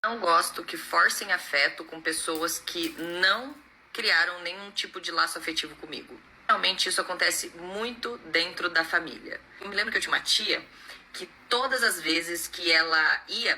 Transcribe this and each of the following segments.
Não gosto que forcem afeto com pessoas que não criaram nenhum tipo de laço afetivo comigo. Realmente isso acontece muito dentro da família. Eu me lembro que eu tinha uma tia que todas as vezes que ela ia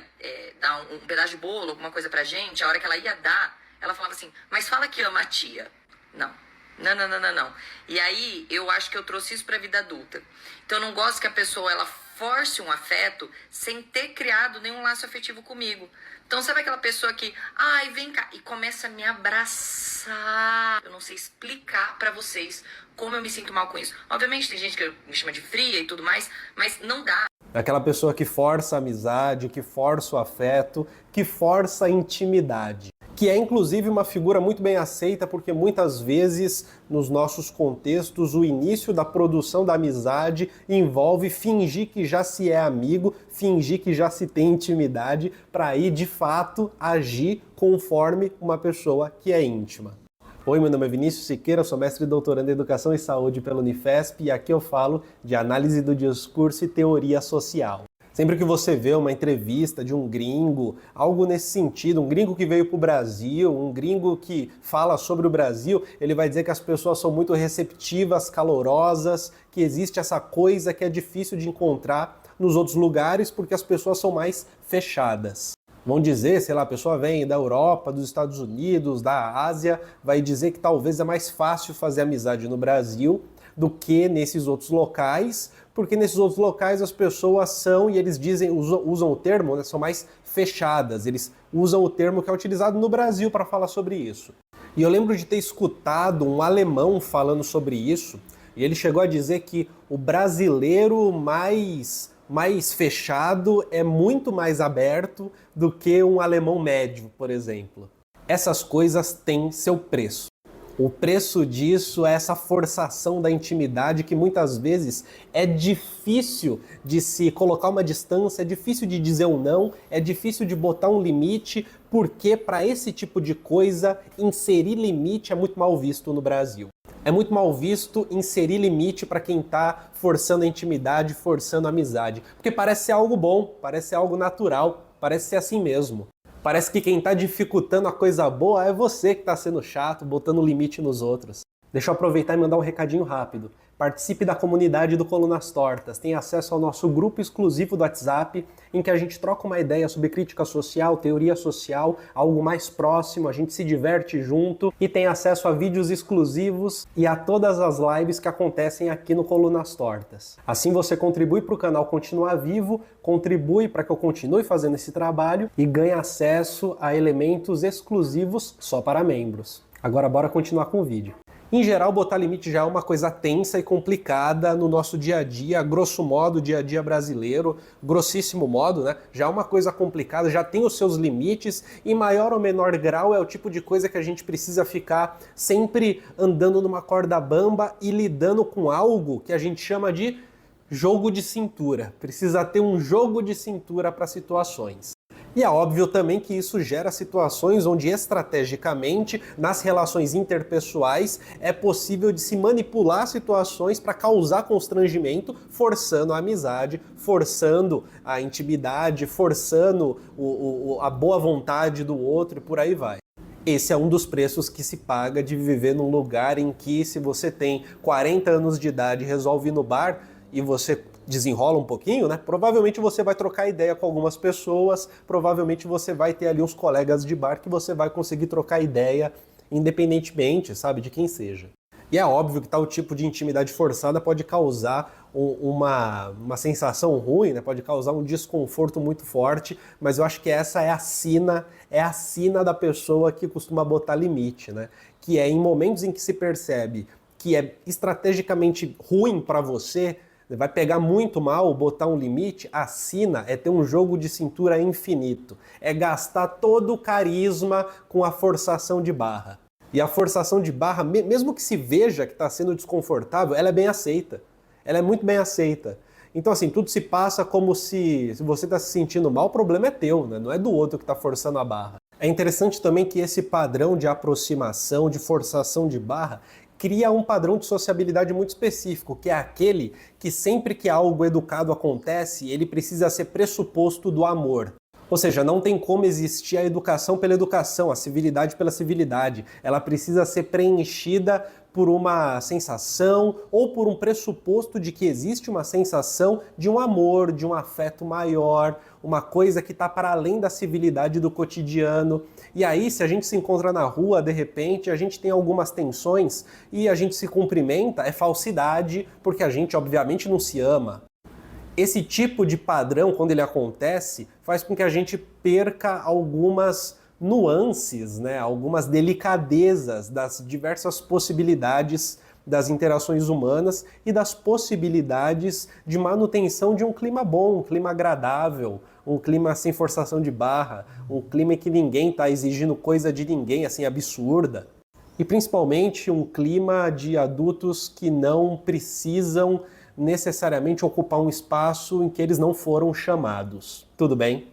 dar um pedaço de bolo, alguma coisa pra gente, a hora que ela ia dar, ela falava assim, mas fala que ama a tia. Não. Não, não, não, não, não. E aí, eu acho que eu trouxe isso pra vida adulta. Então, eu não gosto que a pessoa, ela force um afeto sem ter criado nenhum laço afetivo comigo. Então, sabe aquela pessoa que, ai, vem cá, e começa a me abraçar. Eu não sei explicar pra vocês como eu me sinto mal com isso. Obviamente, tem gente que me chama de fria e tudo mais, mas não dá. Aquela pessoa que força a amizade, que força o afeto, que força a intimidade. Que é inclusive uma figura muito bem aceita porque muitas vezes nos nossos contextos o início da produção da amizade envolve fingir que já se é amigo, fingir que já se tem intimidade para aí de fato agir conforme uma pessoa que é íntima. Oi, meu nome é Vinícius Siqueira, sou mestre e doutorando em Educação e Saúde pela Unifesp e aqui eu falo de análise do discurso e teoria social. Sempre que você vê uma entrevista de um gringo, algo nesse sentido, um gringo que veio para o Brasil, um gringo que fala sobre o Brasil, ele vai dizer que as pessoas são muito receptivas, calorosas, que existe essa coisa que é difícil de encontrar nos outros lugares porque as pessoas são mais fechadas. Vão dizer, sei lá, a pessoa vem da Europa, dos Estados Unidos, da Ásia, vai dizer que talvez é mais fácil fazer amizade no Brasil do que nesses outros locais, porque nesses outros locais as pessoas são, e eles dizem, usam o termo, né, são mais fechadas, eles usam o termo que é utilizado no Brasil para falar sobre isso. E eu lembro de ter escutado um alemão falando sobre isso, e ele chegou a dizer que o brasileiro mais fechado é muito mais aberto do que um alemão médio, por exemplo. Essas coisas têm seu preço. O preço disso é essa forçação da intimidade que muitas vezes é difícil de se colocar uma distância, é difícil de dizer um não, é difícil de botar um limite, porque para esse tipo de coisa, inserir limite é muito mal visto no Brasil. É muito mal visto inserir limite para quem está forçando a intimidade, forçando a amizade. Porque parece ser algo bom, parece ser algo natural, parece ser assim mesmo. Parece que quem está dificultando a coisa boa é você que está sendo chato, botando limite nos outros. Deixa eu aproveitar e mandar um recadinho rápido. Participe da comunidade do Colunas Tortas, tem acesso ao nosso grupo exclusivo do WhatsApp, em que a gente troca uma ideia sobre crítica social, teoria social, algo mais próximo, a gente se diverte junto e tem acesso a vídeos exclusivos e a todas as lives que acontecem aqui no Colunas Tortas. Assim você contribui para o canal continuar vivo, contribui para que eu continue fazendo esse trabalho e ganhe acesso a elementos exclusivos só para membros. Agora bora continuar com o vídeo. Em geral, botar limite já é uma coisa tensa e complicada no nosso dia a dia, grosso modo, dia a dia brasileiro, grossíssimo modo, né? Já é uma coisa complicada, já tem os seus limites, em maior ou menor grau é o tipo de coisa que a gente precisa ficar sempre andando numa corda bamba e lidando com algo que a gente chama de jogo de cintura. Precisa ter um jogo de cintura para situações. E é óbvio também que isso gera situações onde estrategicamente, nas relações interpessoais, é possível de se manipular situações para causar constrangimento, forçando a amizade, forçando a intimidade, forçando a boa vontade do outro e por aí vai. Esse é um dos preços que se paga de viver num lugar em que, se você tem 40 anos de idade e resolve ir no bar e você desenrola um pouquinho, né? Provavelmente você vai trocar ideia com algumas pessoas, provavelmente você vai ter ali uns colegas de bar que você vai conseguir trocar ideia independentemente, sabe, de quem seja. E é óbvio que tal tipo de intimidade forçada pode causar uma sensação ruim, né? Pode causar um desconforto muito forte, mas eu acho que essa é a sina da pessoa que costuma botar limite, né? Que é em momentos em que se percebe que é estrategicamente ruim para você, vai pegar muito mal botar um limite, a sina é ter um jogo de cintura infinito. É gastar todo o carisma com a forçação de barra. E a forçação de barra, mesmo que se veja que está sendo desconfortável, ela é bem aceita. Ela é muito bem aceita. Então assim, tudo se passa como se você está se sentindo mal, o problema é teu, né? Não é do outro que está forçando a barra. É interessante também que esse padrão de aproximação, de forçação de barra, cria um padrão de sociabilidade muito específico, que é aquele que sempre que algo educado acontece, ele precisa ser pressuposto do amor. Ou seja, não tem como existir a educação pela educação, a civilidade pela civilidade. Ela precisa ser preenchida por uma sensação ou por um pressuposto de que existe uma sensação de um amor, de um afeto maior, uma coisa que está para além da civilidade do cotidiano. E aí, se a gente se encontra na rua, de repente, a gente tem algumas tensões e a gente se cumprimenta, é falsidade, porque a gente, obviamente, não se ama. Esse tipo de padrão, quando ele acontece, faz com que a gente perca algumas nuances, né? Algumas delicadezas das diversas possibilidades das interações humanas e das possibilidades de manutenção de um clima bom, um clima agradável, um clima sem forçação de barra, um clima em que ninguém está exigindo coisa de ninguém, assim, absurda. E principalmente um clima de adultos que não precisam necessariamente ocupar um espaço em que eles não foram chamados. Tudo bem?